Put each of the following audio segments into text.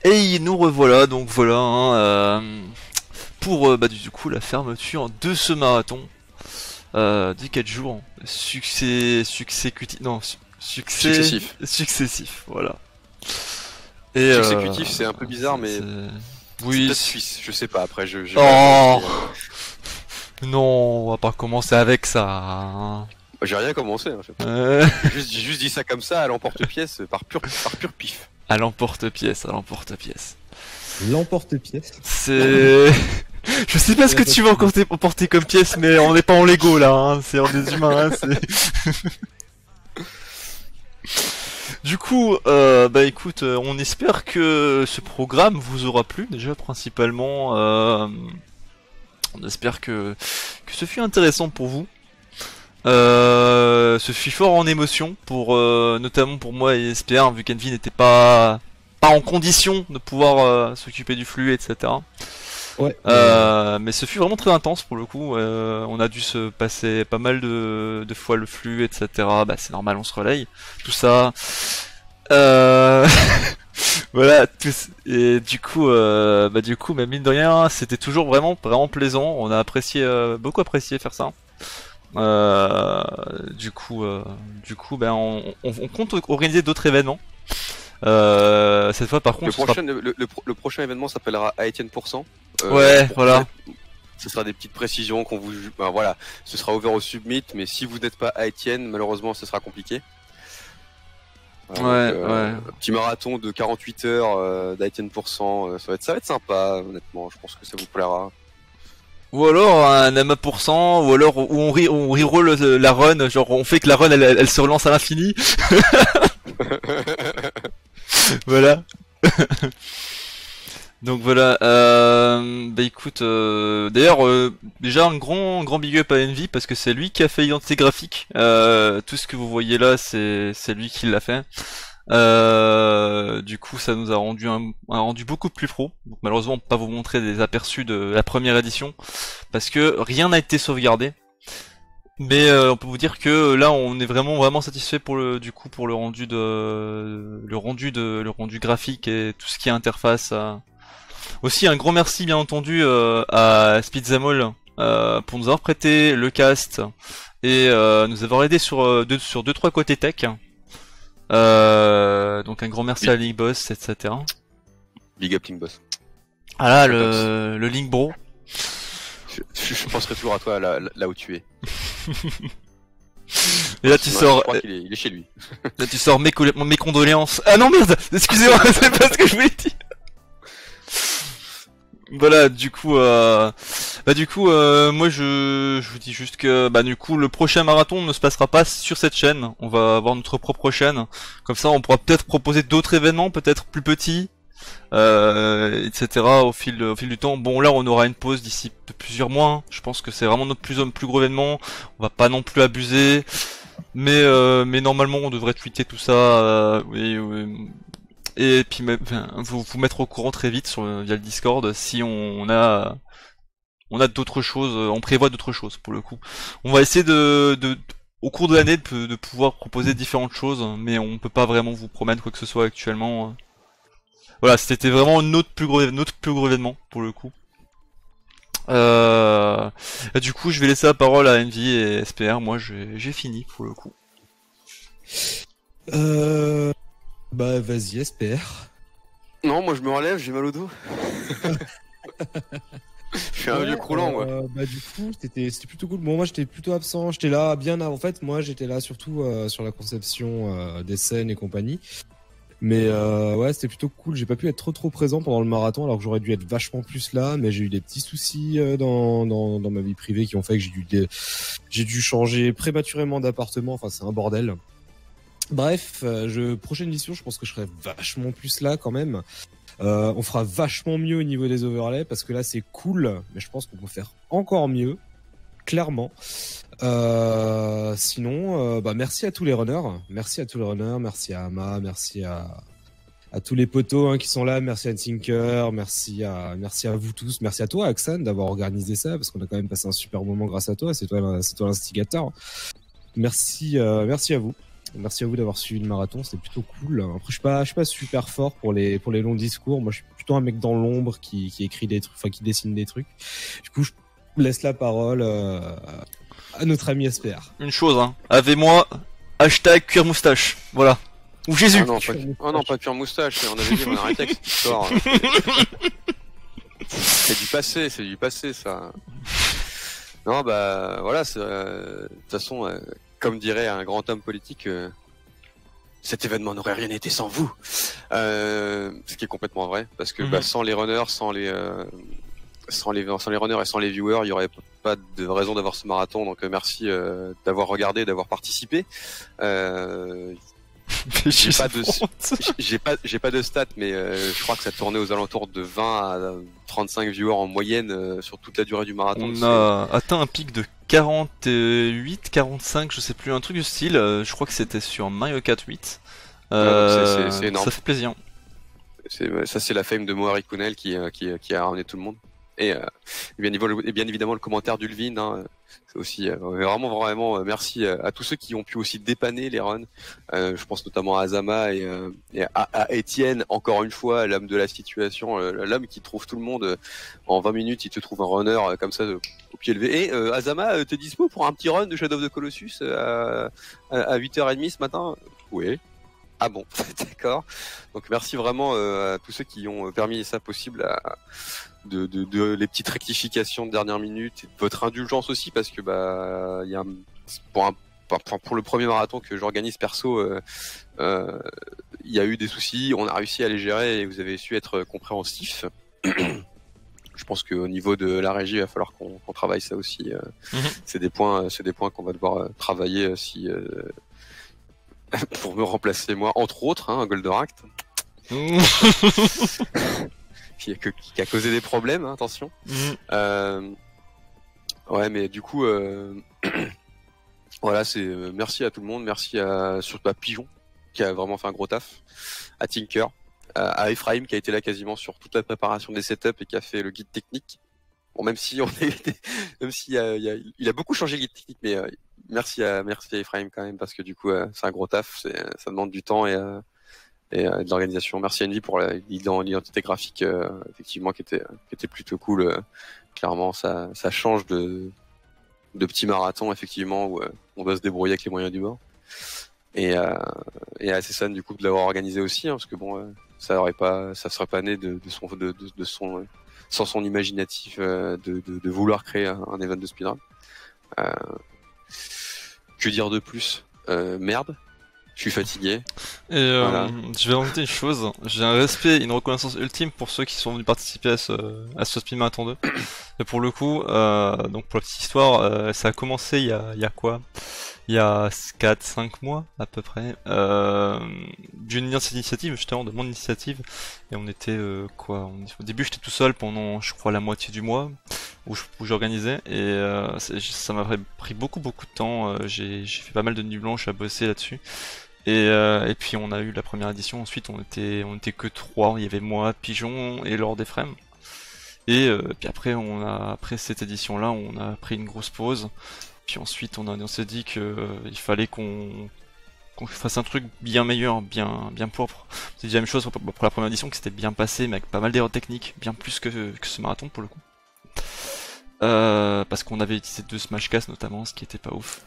Et nous revoilà, donc voilà, hein, pour du coup la fermeture de ce marathon des 4 jours. Successif. Successif, voilà. Et Successif, c'est un peu bizarre, mais c'est oui. peut-être suisse, je sais pas. Après, j'ai pas Oh vérifié. non, on va pas commencer avec ça. Hein. J'ai rien commencé. Hein, j'ai juste dit ça comme ça à l'emporte-pièce par pur pif. À l'emporte-pièce, à l'emporte-pièce. L'emporte-pièce. C'est... Je sais pas ce que tu veux emporter comme pièce, mais on n'est pas en Lego là, hein. C'est en des humains. Hein, du coup, écoute, on espère que ce programme vous aura plu déjà principalement. On espère que ce fut intéressant pour vous. Ce fut fort en émotion pour notamment pour moi et SPR vu qu'Envy n'était pas en condition de pouvoir s'occuper du flux, etc. Ouais. Mais ce fut vraiment très intense pour le coup. On a dû se passer pas mal de fois le flux, etc. Bah c'est normal, on se relaye. Tout ça. Voilà. Et du coup, mais mine de rien, c'était toujours vraiment plaisant. On a apprécié, beaucoup apprécié faire ça. On compte organiser d'autres événements. Cette fois, par contre, le prochain événement s'appellera à Etienne%. Ouais, voilà. Ce sera des petites précisions qu'on vous, voilà, ce sera ouvert au submit, mais si vous n'êtes pas à Etienne, malheureusement, ce sera compliqué. Ouais. Petit marathon de 48 heures d'Etienne%, ça va être sympa, honnêtement. Je pense que ça vous plaira. Ou alors un AMA%, ou alors où on reroll la run, genre on fait que la run elle se relance à l'infini. Voilà. Donc voilà, écoute, d'ailleurs, déjà un grand big up à Envy parce que c'est lui qui a fait l'identité graphique. Tout ce que vous voyez là, c'est lui qui l'a fait. Du coup, ça nous a rendu un rendu beaucoup plus pro. Donc, malheureusement, on peut pas vous montrer des aperçus de la première édition parce que rien n'a été sauvegardé. Mais on peut vous dire que là, on est vraiment satisfait pour le rendu graphique et tout ce qui est interface. Aussi, un gros merci bien entendu à Speedzamol pour nous avoir prêté le cast et nous avoir aidé sur deux trois côtés tech. Donc un grand merci à Link Boss, etc. Big up Link Boss. Ah là, le Link Bro. Je penserai toujours à toi là où tu es. Et là tu sors. Je crois qu'il est chez lui. Là tu sors mes condoléances. Ah non merde, excusez-moi, c'est pas ce que je voulais dire. Voilà, du coup, moi je vous dis juste que du coup le prochain marathon ne se passera pas sur cette chaîne. On va avoir notre propre chaîne. Comme ça, on pourra peut-être proposer d'autres événements, peut-être plus petits, etc. Au fil du temps. Bon, là, on aura une pause d'ici plusieurs mois. Hein. Je pense que c'est vraiment notre plus gros événement. On va pas non plus abuser, mais normalement, on devrait tweeter tout ça. Oui. Et puis vous mettre au courant très vite via le Discord si on a d'autres choses, on prévoit d'autres choses pour le coup. On va essayer au cours de l'année de pouvoir proposer différentes choses, mais on peut pas vraiment vous promettre quoi que ce soit actuellement. Voilà, c'était vraiment notre plus gros événement pour le coup. Et du coup, je vais laisser la parole à Envy et SPR. Moi, j'ai fini pour le coup. Bah vas-y, espère. Non, moi je me relève, j'ai mal au dos. Je suis un vieux croulant, moi. Du coup, c'était plutôt cool. Bon, moi j'étais plutôt absent, j'étais là bien avant. En fait, moi j'étais là surtout sur la conception des scènes et compagnie. Mais ouais, c'était plutôt cool. J'ai pas pu être trop présent pendant le marathon alors que j'aurais dû être vachement plus là. Mais j'ai eu des petits soucis dans ma vie privée qui ont fait que j'ai dû changer prématurément d'appartement. Enfin, c'est un bordel. Bref, prochaine édition, je pense que je serai vachement plus là quand même. On fera vachement mieux au niveau des overlays parce que là c'est cool, mais je pense qu'on peut faire encore mieux, clairement. Sinon, merci à tous les runners, merci à Ama, merci à tous les potos qui sont là, merci à Tinker, merci à vous tous, merci à toi Axan d'avoir organisé ça parce qu'on a quand même passé un super moment grâce à toi, c'est toi l'instigateur. Merci à vous. Merci à vous d'avoir suivi le marathon, c'était plutôt cool. Après, je suis pas super fort pour les longs discours. Moi, je suis plutôt un mec dans l'ombre qui écrit des trucs, enfin qui dessine des trucs. Du coup, je laisse la parole à notre ami SPR. Une chose, hein. Avez-moi hashtag cuir moustache. Voilà. Ou Jésus. Non, pas cuir moustache. On avait dit qu'on arrêtait avec cette histoire. C'est du passé, ça. Non, bah voilà. De toute façon, comme dirait un grand homme politique, cet événement n'aurait rien été sans vous. Ce qui est complètement vrai, parce que sans les runners, sans les runners et sans les viewers, il y aurait pas de raison d'avoir ce marathon. Donc merci d'avoir regardé, d'avoir participé. J'ai pas de stats, mais je crois que ça tournait aux alentours de 20 à 35 viewers en moyenne sur toute la durée du marathon. On a atteint un pic de 48, 45, je sais plus, un truc du style. Je crois que c'était sur Mario Kart 8. C'est énorme. Ça fait plaisir. Ça, c'est la fame de Mohari Kunel qui a ramené tout le monde. Et bien évidemment le commentaire d'Ulvin, hein, c'est aussi vraiment merci à tous ceux qui ont pu aussi dépanner les runs. Je pense notamment à Azama et à Étienne, encore une fois, l'homme de la situation, l'homme qui trouve tout le monde en 20 minutes, il te trouve un runner comme ça au pied levé. Et Azama, t'es dispo pour un petit run de Shadow of the Colossus à 8h30 ce matin? Oui. Ah bon, d'accord. Donc merci vraiment à tous ceux qui ont permis ça possible, de les petites rectifications de dernière minute et de votre indulgence aussi, parce que il y a pour le premier marathon que j'organise perso, il y a eu des soucis, on a réussi à les gérer et vous avez su être compréhensif. Je pense qu'au niveau de la régie, il va falloir qu'on travaille ça aussi. C'est des points qu'on va devoir travailler si pour me remplacer moi, entre autres, hein, Goldorak, qui a causé des problèmes, hein, attention. Ouais, mais du coup, voilà, c'est merci à tout le monde, merci surtout à Pigeon qui a vraiment fait un gros taf, à Tinker, à Ephraim qui a été là quasiment sur toute la préparation des setups et qui a fait le guide technique. Bon, même si il a beaucoup changé le guide technique, mais merci à Ephraim quand même, parce que du coup c'est un gros taf, ça demande du temps et de l'organisation. Merci à Envy pour l'identité graphique, effectivement, qui était plutôt cool. Clairement, ça change de petits marathons, effectivement, où on doit se débrouiller avec les moyens du bord. Et à Cézanne, du coup, de l'avoir organisé aussi, hein, parce que bon, ça serait pas né de son sans son imaginatif de vouloir créer un event de speedrun. Que dire de plus? Merde, je suis fatigué. Et voilà. Je vais rajouter une chose, j'ai un respect et une reconnaissance ultime pour ceux qui sont venus participer à ce Speed Marathon 2. Et pour le coup, donc pour la petite histoire, ça a commencé il y a quoi? Il y a 4-5 mois à peu près, d'une initiative, justement de mon initiative, et on était au début j'étais tout seul pendant je crois la moitié du mois où j'organisais, et ça m'a pris beaucoup de temps, j'ai fait pas mal de nuits blanches à bosser là-dessus, et puis on a eu la première édition, ensuite on était que 3, il y avait moi, Pigeon et Lord Ephraim. Et puis après cette édition là on a pris une grosse pause. Puis ensuite on s'est dit que il fallait qu'on fasse un truc bien meilleur, bien propre. C'est déjà la même chose pour la première édition, qui s'était bien passé, mais avec pas mal d'erreurs techniques, bien plus que ce marathon pour le coup. Parce qu'on avait utilisé 2 Smashcast notamment, ce qui était pas ouf.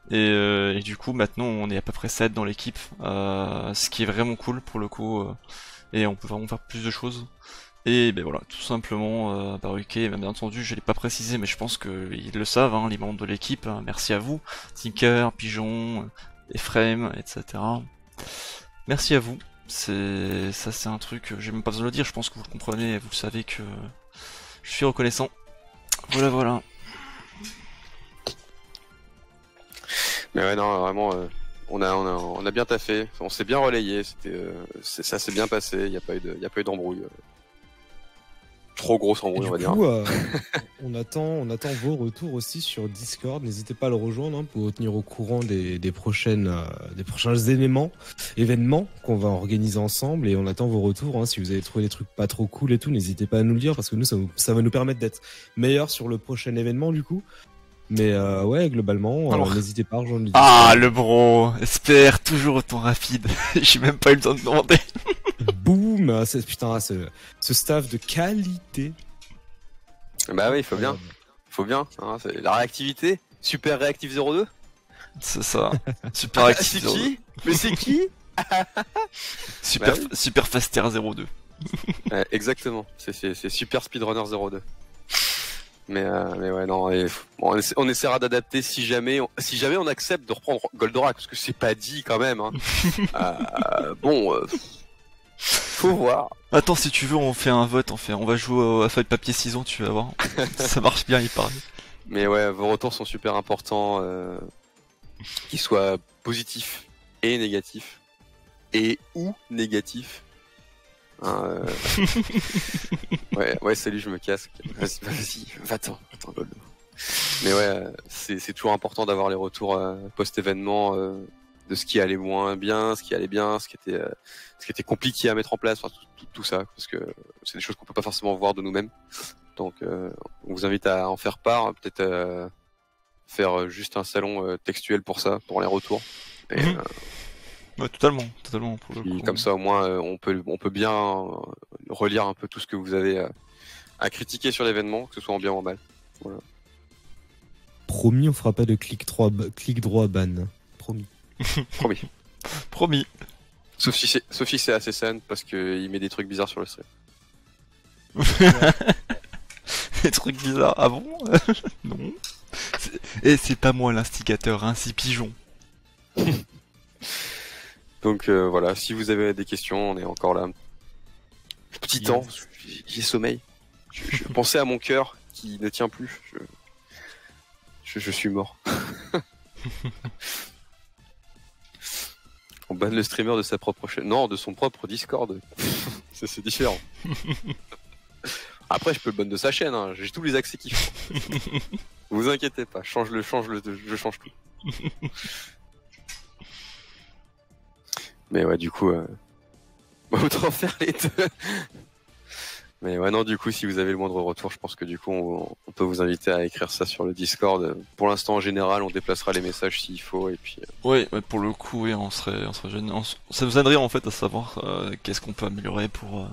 Et du coup maintenant on est à peu près 7 dans l'équipe, ce qui est vraiment cool pour le coup, et on peut vraiment faire plus de choses. Et ben voilà, tout simplement, Baruquet, bien entendu, je l'ai pas précisé, mais je pense qu'ils le savent, hein, les membres de l'équipe. Hein, merci à vous, Tinker, Pigeon, Ephraim, etc. Merci à vous. C'est un truc, j'ai même pas besoin de le dire. Je pense que vous le comprenez, vous savez que je suis reconnaissant. Voilà. Mais ouais, non, vraiment, on a bien taffé, on s'est bien relayé. Ça s'est bien passé. Il y a pas eu d'embrouille. Trop grosse embrouille, on va dire. On attend vos retours aussi sur Discord. N'hésitez pas à le rejoindre, hein, pour vous tenir au courant des prochains événements qu'on va organiser ensemble. Et on attend vos retours, hein. Si vous avez trouvé des trucs pas trop cool et tout, n'hésitez pas à nous le dire, parce que nous, ça va nous permettre d'être meilleurs sur le prochain événement, du coup. Mais ouais, globalement, Alors. n'hésitez pas à rejoindre le Ah, Discord. le bro, espère toujours autant rapide. J'ai même pas eu le temps de demander. Boum, putain, ce staff de qualité. Bah oui, il faut bien. Faut bien. Hein, la réactivité. Super réactif 02. C'est ça. Super C'est actif. qui? Mais c'est qui? Super, Bah oui. super Faster 02. Exactement. C'est Super Speedrunner 02. Mais ouais, non. Bon, on essaiera d'adapter si jamais on accepte de reprendre Goldorak, parce que c'est pas dit quand même. Hein. Bon, faut voir. Attends, si tu veux, on fait un vote. On va jouer à feuille papier ciseaux, tu vas voir. Ça marche bien, il paraît. Mais ouais, vos retours sont super importants, qu'ils soient positifs et négatifs, et ou négatifs. Hein, ouais, salut, je me casse. Vas-y, va-t'en. Goldo. Mais ouais, c'est toujours important d'avoir les retours post-événement de ce qui allait moins bien, ce qui allait bien, ce qui était compliqué à mettre en place, enfin, tout ça, parce que c'est des choses qu'on peut pas forcément voir de nous-mêmes. Donc, on vous invite à en faire part, peut-être faire juste un salon textuel pour ça, pour les retours. Et, Ouais, totalement pour le coup. comme ça, au moins, on peut bien relire un peu tout ce que vous avez à critiquer sur l'événement, que ce soit en bien ou en mal. Voilà. Promis, on fera pas de clic droit ban. Promis. Promis. Promis. Sauf si c'est assez sain, parce qu'il met des trucs bizarres sur le stream. Des trucs bizarres. Ah bon? Non. Et c'est pas moi l'instigateur, hein, c'est Pigeon. Donc voilà, si vous avez des questions, on est encore là. Petit Yes. temps, j'ai sommeil. Je pensais à mon cœur qui ne tient plus. Je suis mort. On banne le streamer de sa propre chaîne. Non, de son propre Discord. C'est différent. Après, je peux le ban de sa chaîne. Hein. J'ai tous les accès qu'il faut. Vous inquiétez pas. Je change tout. Mais ouais, du coup, autant faire les deux. Mais ouais, non, du coup, si vous avez le moindre retour, je pense que du coup, on peut vous inviter à écrire ça sur le Discord. Pour l'instant, en général, on déplacera les messages s'il faut, et puis. Ouais, pour le coup, oui, on serait gêné. Ça nous aiderait en fait à savoir qu'est-ce qu'on peut améliorer pour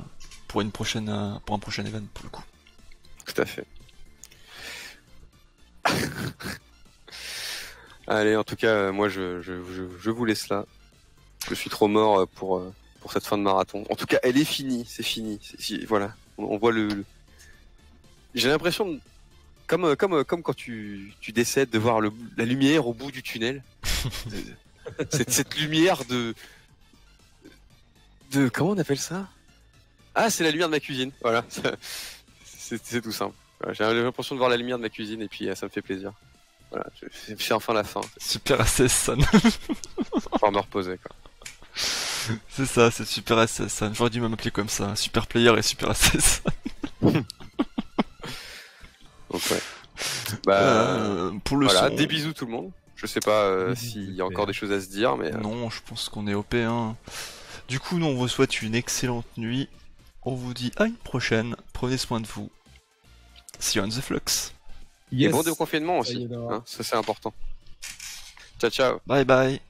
un prochain event pour le coup. Tout à fait. Allez, en tout cas, moi, je vous laisse là. Je suis trop mort pour cette fin de marathon. En tout cas, elle est finie, c'est fini. Voilà, on voit le... J'ai l'impression, comme quand tu décèdes, de voir la lumière au bout du tunnel. cette lumière de comment on appelle ça? Ah, c'est la lumière de ma cuisine. Voilà, c'est tout simple. Voilà, j'ai l'impression de voir la lumière de ma cuisine et puis ça me fait plaisir. Voilà, c'est enfin la fin. Super SS San. Pouvoir me reposer, quoi. C'est ça, c'est Super SS San. J'aurais dû m'appeler comme ça. Super Player et Super SS San. Donc ouais. Bah, pour le voilà, son. des bisous tout le monde. Je sais pas Bisous, s'il y a super. encore des choses à se dire, mais Non, je pense qu'on est OP. Hein. Du coup, nous on vous souhaite une excellente nuit. On vous dit à une prochaine. Prenez soin de vous. See you on the flux. et Yes. bon déconfinement aussi. Sayonara. Hein, ça c'est important. Ciao ciao. Bye bye.